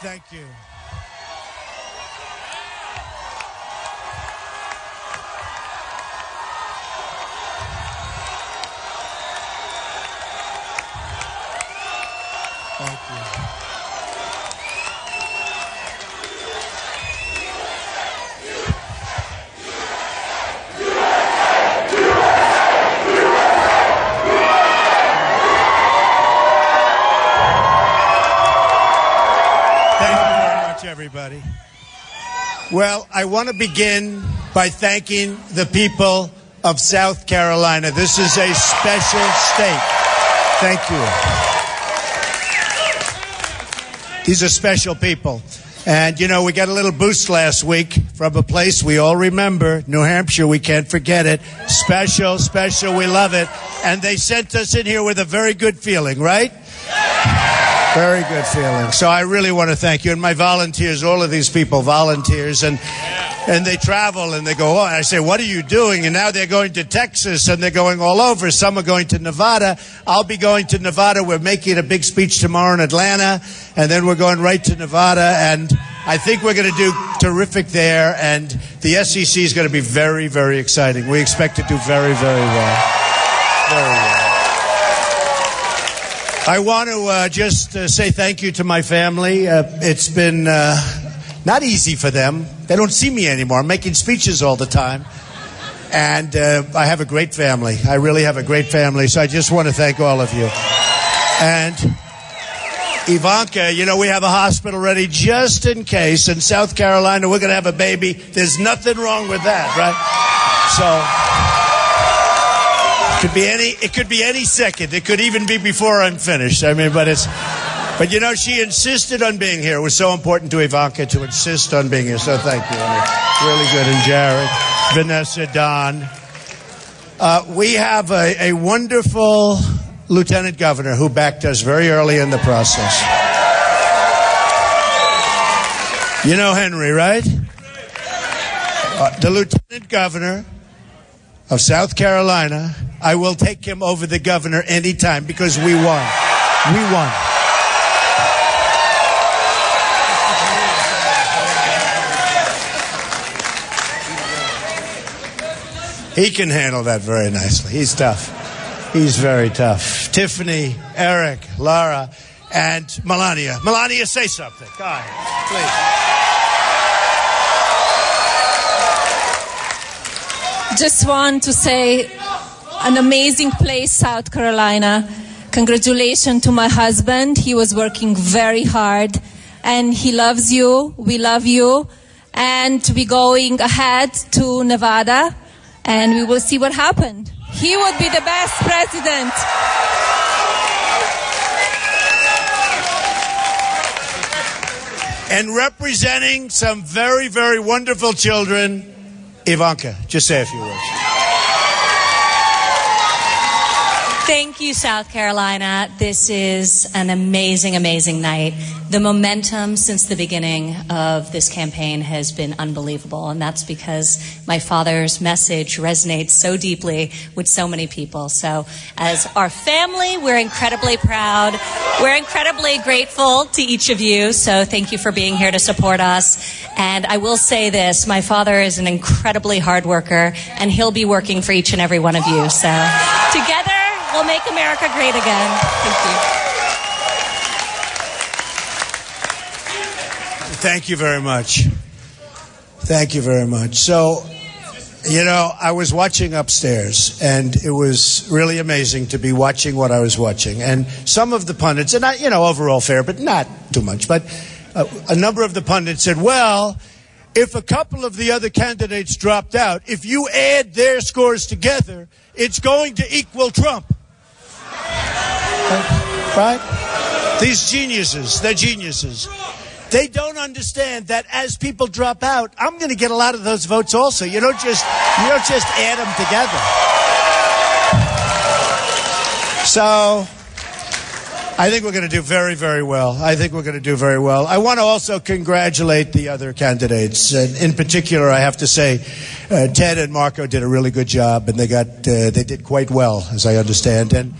Thank you. Thank you. Everybody. Well, I want to begin by thanking the people of South Carolina. This is a special state. Thank you. These are special people. And, you know, we got a little boost last week from a place we all remember, New Hampshire. We can't forget it. Special, special. We love it. And they sent us in here with a very good feeling, right? Very good feeling. So I really want to thank you. And my volunteers, all of these people, volunteers, and they travel and they go, oh, and I say, what are you doing? And now they're going to Texas and they're going all over. Some are going to Nevada. I'll be going to Nevada. We're making a big speech tomorrow in Atlanta, and then we're going right to Nevada. And I think we're going to do terrific there. And the SEC is going to be very, very exciting. We expect to do very, very well. Very well. I want to just say thank you to my family. It's been not easy for them. They don't see me anymore. I'm making speeches all the time. And I have a great family. I really have a great family. So I just want to thank all of you. And Ivanka, you know, we have a hospital ready just in case. In South Carolina, we're going to have a baby. There's nothing wrong with that, right? So it could be any second. It could even be before I'm finished. I mean, but you know, she insisted on being here. It was so important to Ivanka to insist on being here. So thank you. Really good. And Jared, Vanessa, Don. We have a wonderful lieutenant governor who backed us very early in the process. You know Henry, right? The lieutenant governor of South Carolina. I will take him over the governor anytime because we won. We won. He can handle that very nicely. He's tough. He's very tough. Tiffany, Eric, Laura, and Melania. Melania, say something. Go ahead, please. Just want to say an amazing place, South Carolina. Congratulations to my husband. He was working very hard, and he loves you. We love you. And we're going ahead to Nevada, and we will see what happened. He would be the best president. And representing some very, very wonderful children, Ivanka, just say a few words. Thank you, South Carolina. This is an amazing, amazing night. The momentum since the beginning of this campaign has been unbelievable, and that's because my father's message resonates so deeply with so many people. So as our family, we're incredibly proud. We're incredibly grateful to each of you, so thank you for being here to support us. And I will say this, my father is an incredibly hard worker, and he'll be working for each and every one of you. So together, we'll make America great again. Thank you. Thank you very much. Thank you very much. So, you know, I was watching upstairs, and it was really amazing to be watching what I was watching. And some of the pundits, and not, you know, overall fair, but not too much, but a number of the pundits said, well, if a couple of the other candidates dropped out, if you add their scores together, it's going to equal Trump. Right? These geniuses, they're geniuses. They don't understand that as people drop out, I'm going to get a lot of those votes also. You don't just add them together. So I think we're going to do very, very well. I think we're going to do very well. I want to also congratulate the other candidates. In particular, I have to say, Ted and Marco did a really good job, and they did quite well, as I understand. And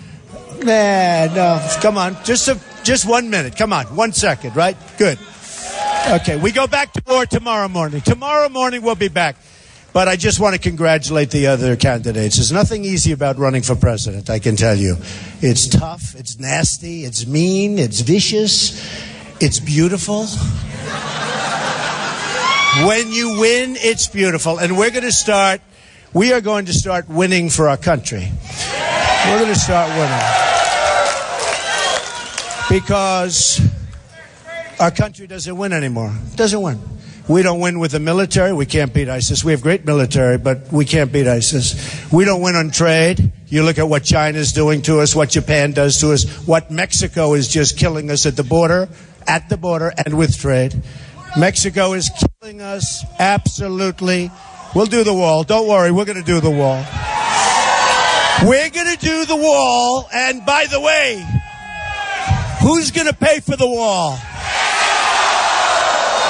no, come on, just 1 minute. Come on, 1 second, right? Good. Okay, we go back to war tomorrow morning. Tomorrow morning we'll be back. But I just want to congratulate the other candidates. There's nothing easy about running for president, I can tell you. It's tough, it's nasty, it's mean, it's vicious, it's beautiful. When you win, it's beautiful. And we are going to start winning for our country. We're going to start winning. Because our country doesn't win anymore. Doesn't win. We don't win with the military. We can't beat ISIS. We have great military, but we can't beat ISIS. We don't win on trade. You look at what China's doing to us, what Japan does to us, what Mexico is just killing us at the border and with trade. Mexico is killing us, absolutely. We'll do the wall. Don't worry, we're going to do the wall. We're going to do the wall, and by the way, who's going to pay for the wall?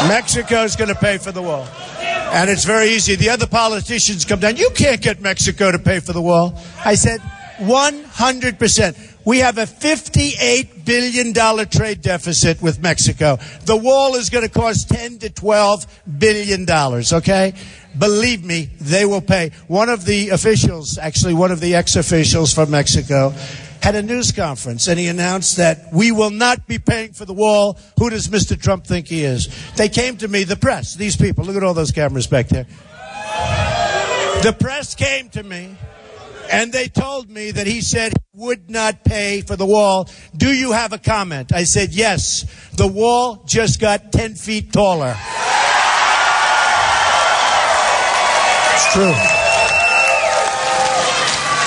Mexico's going to pay for the wall. And it's very easy. The other politicians come down. You can't get Mexico to pay for the wall. I said 100%. We have a $58 billion trade deficit with Mexico. The wall is going to cost $10 to $12 billion, okay? Believe me, they will pay. One of the officials, actually one of the ex-officials from Mexico, had a news conference, and he announced that we will not be paying for the wall. Who does Mr. Trump think he is? They came to me, the press, these people. Look at all those cameras back there. The press came to me, and they told me that he said he would not pay for the wall. Do you have a comment? I said, yes. The wall just got 10 feet taller. It's true.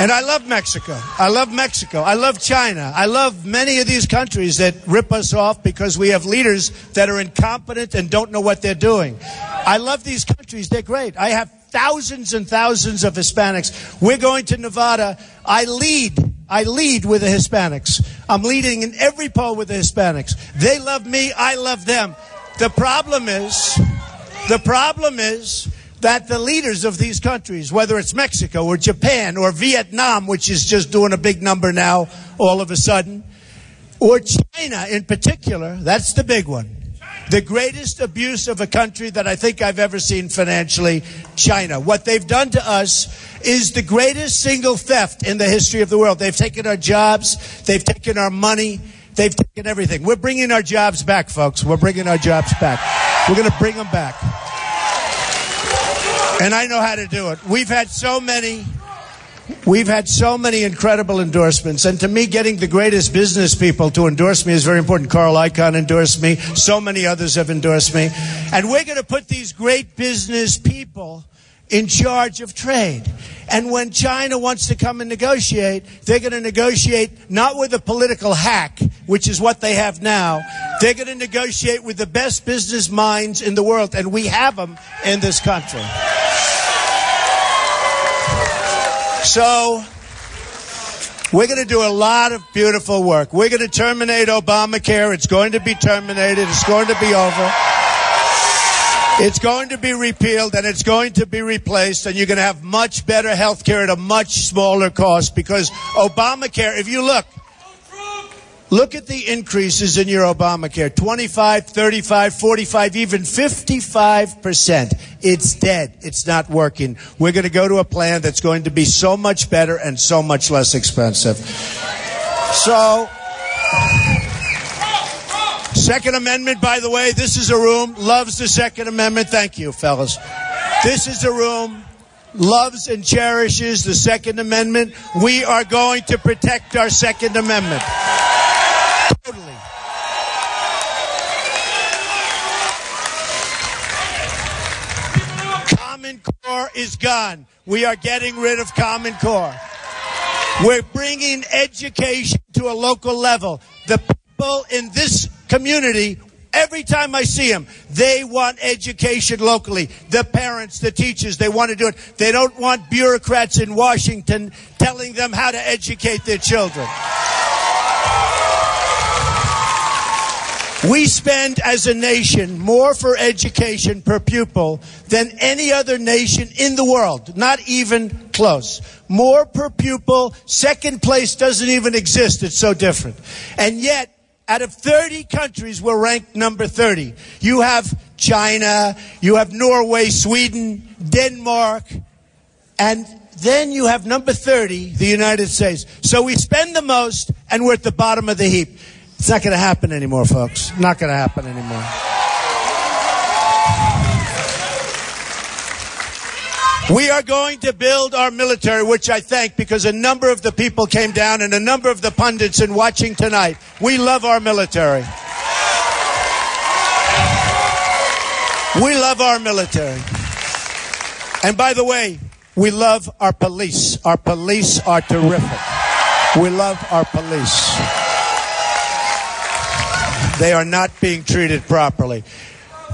And I love Mexico. I love Mexico. I love China. I love many of these countries that rip us off because we have leaders that are incompetent and don't know what they're doing. I love these countries. They're great. I have thousands and thousands of Hispanics. We're going to Nevada. I lead with the Hispanics. I'm leading in every poll with the Hispanics. They love me. I love them. The problem is that the leaders of these countries, whether it's Mexico or Japan or Vietnam, which is just doing a big number now all of a sudden, or China in particular, that's the big one. The greatest abuse of a country that I think I've ever seen financially, China. What they've done to us is the greatest single theft in the history of the world. They've taken our jobs, they've taken our money, they've taken everything. We're bringing our jobs back, folks. We're bringing our jobs back. We're going to bring them back. And I know how to do it. We've had so many incredible endorsements. And to me, getting the greatest business people to endorse me is very important. Carl Icahn endorsed me. So many others have endorsed me. And we're going to put these great business people in charge of trade. And when China wants to come and negotiate, they're going to negotiate not with a political hack, which is what they have now. They're going to negotiate with the best business minds in the world, and we have them in this country. So we're going to do a lot of beautiful work. We're going to terminate Obamacare. It's going to be terminated. It's going to be over. It's going to be repealed, and it's going to be replaced, and you're going to have much better health care at a much smaller cost, because Obamacare, if you look at the increases in your Obamacare, 25, 35, 45, even 55%. It's dead. It's not working. We're going to go to a plan that's going to be so much better and so much less expensive. So, Second Amendment, by the way, this is a room, loves the Second Amendment. Thank you, fellas. This is a room, loves and cherishes the Second Amendment. We are going to protect our Second Amendment. Totally. Common Core is gone. We are getting rid of Common Core. We're bringing education to a local level. The people in this community, every time I see them, they want education locally. The parents, the teachers, they want to do it. They don't want bureaucrats in Washington telling them how to educate their children. We spend as a nation more for education per pupil than any other nation in the world. Not even close. More per pupil. Second place doesn't even exist. It's so different. And yet, out of 30 countries, we're ranked number 30. You have China, you have Norway, Sweden, Denmark, and then you have number 30, the United States. So we spend the most, and we're at the bottom of the heap. It's not going to happen anymore, folks. Not going to happen anymore. We are going to build our military, which I thank, because a number of the people came down and a number of the pundits in watching tonight. We love our military. We love our military. And by the way, we love our police. Our police are terrific. We love our police. They are not being treated properly.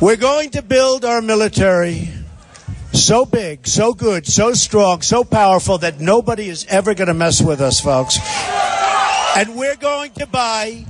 We're going to build our military so big, so good, so strong, so powerful that nobody is ever going to mess with us, folks. And we're going to buy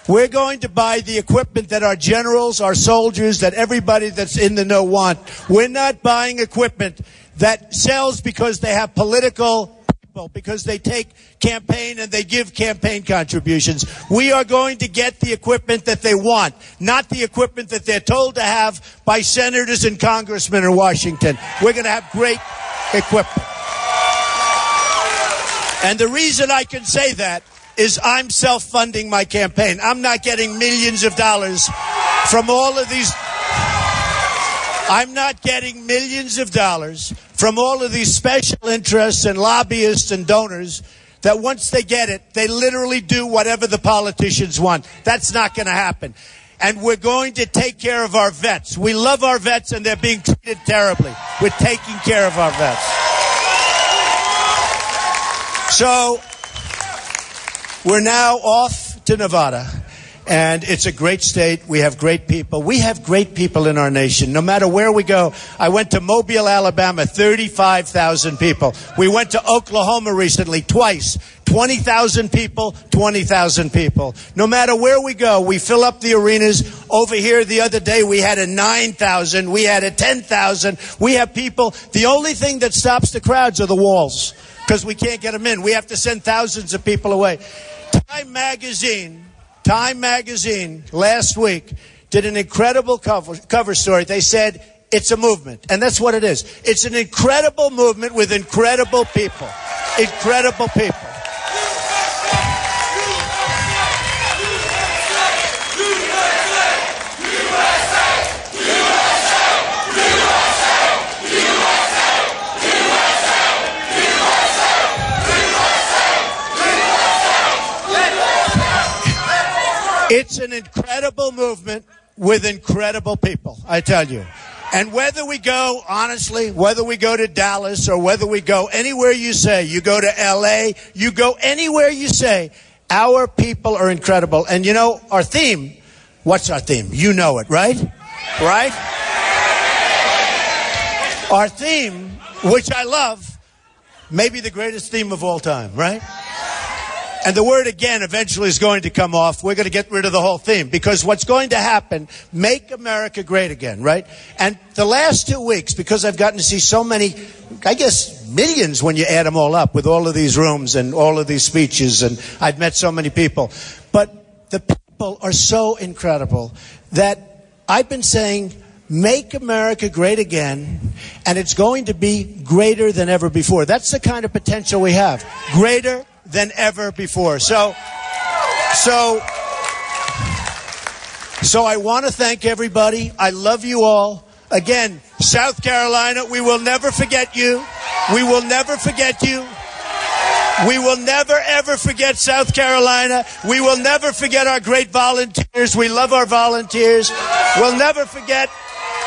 the equipment that our generals, our soldiers, that everybody that's in the know want. We're not buying equipment that sells because they have political people, because they take campaign and they give campaign contributions. We are going to get the equipment that they want, not the equipment that they're told to have by senators and congressmen in Washington. We're going to have great equipment. And the reason I can say that is I'm self-funding my campaign. I'm not getting millions of dollars from all of these. I'm not getting millions of dollars from all of these special interests and lobbyists and donors that once they get it, they literally do whatever the politicians want. That's not going to happen. And we're going to take care of our vets. We love our vets, and they're being treated terribly. We're taking care of our vets. So we're now off to Nevada. And it's a great state. We have great people. We have great people in our nation. No matter where we go. I went to Mobile, Alabama, 35,000 people. We went to Oklahoma recently, twice. 20,000 people, 20,000 people. No matter where we go, we fill up the arenas. Over here the other day, we had a 9,000. We had a 10,000. We have people. The only thing that stops the crowds are the walls, because we can't get them in. We have to send thousands of people away. Time Magazine last week did an incredible cover story. They said it's a movement, and that's what it is. It's an incredible movement with incredible people. Incredible people. It's an incredible movement with incredible people, I tell you. And whether we go, honestly, whether we go to Dallas or whether we go anywhere you say, you go to L.A., you go anywhere you say, our people are incredible. And you know, our theme, what's our theme? You know it, right? Right? Our theme, which I love, may be the greatest theme of all time, right? And the word again eventually is going to come off. We're going to get rid of the whole theme, because what's going to happen, make America great again, right? And the last 2 weeks, because I've gotten to see so many, I guess millions when you add them all up with all of these rooms and all of these speeches, and I've met so many people. But the people are so incredible that I've been saying, make America great again, and it's going to be greater than ever before. That's the kind of potential we have. Greater than ever before. So I want to thank everybody. I love you all. Again, South Carolina, we will never forget you. We will never forget you. We will never, ever forget South Carolina. We will never forget our great volunteers. We love our volunteers. We'll never forget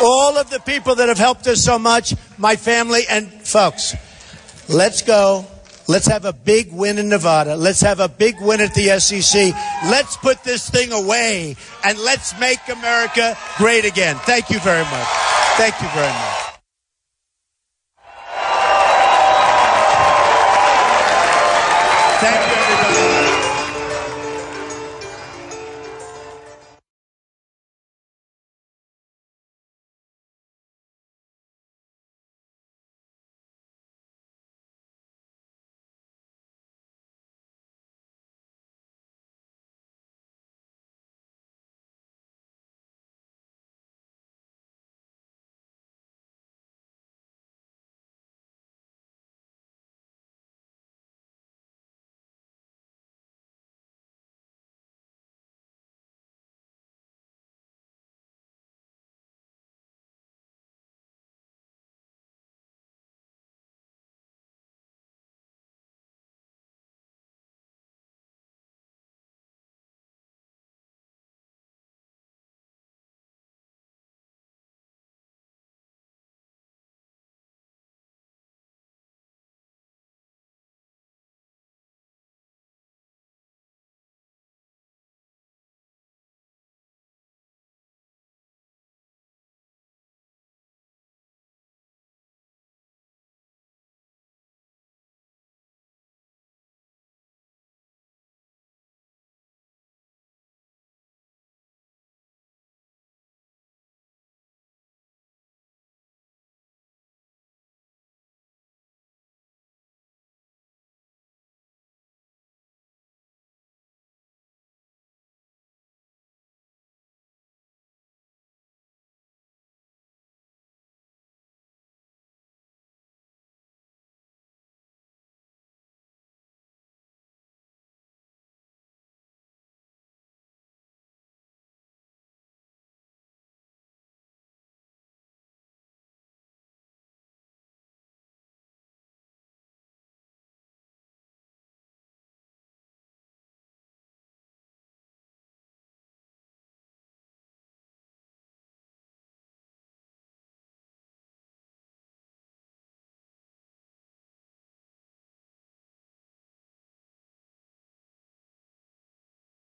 all of the people that have helped us so much, my family. And folks, let's go. Let's have a big win in Nevada. Let's have a big win at the SEC. Let's put this thing away, and let's make America great again. Thank you very much. Thank you very much. Thank you, everybody.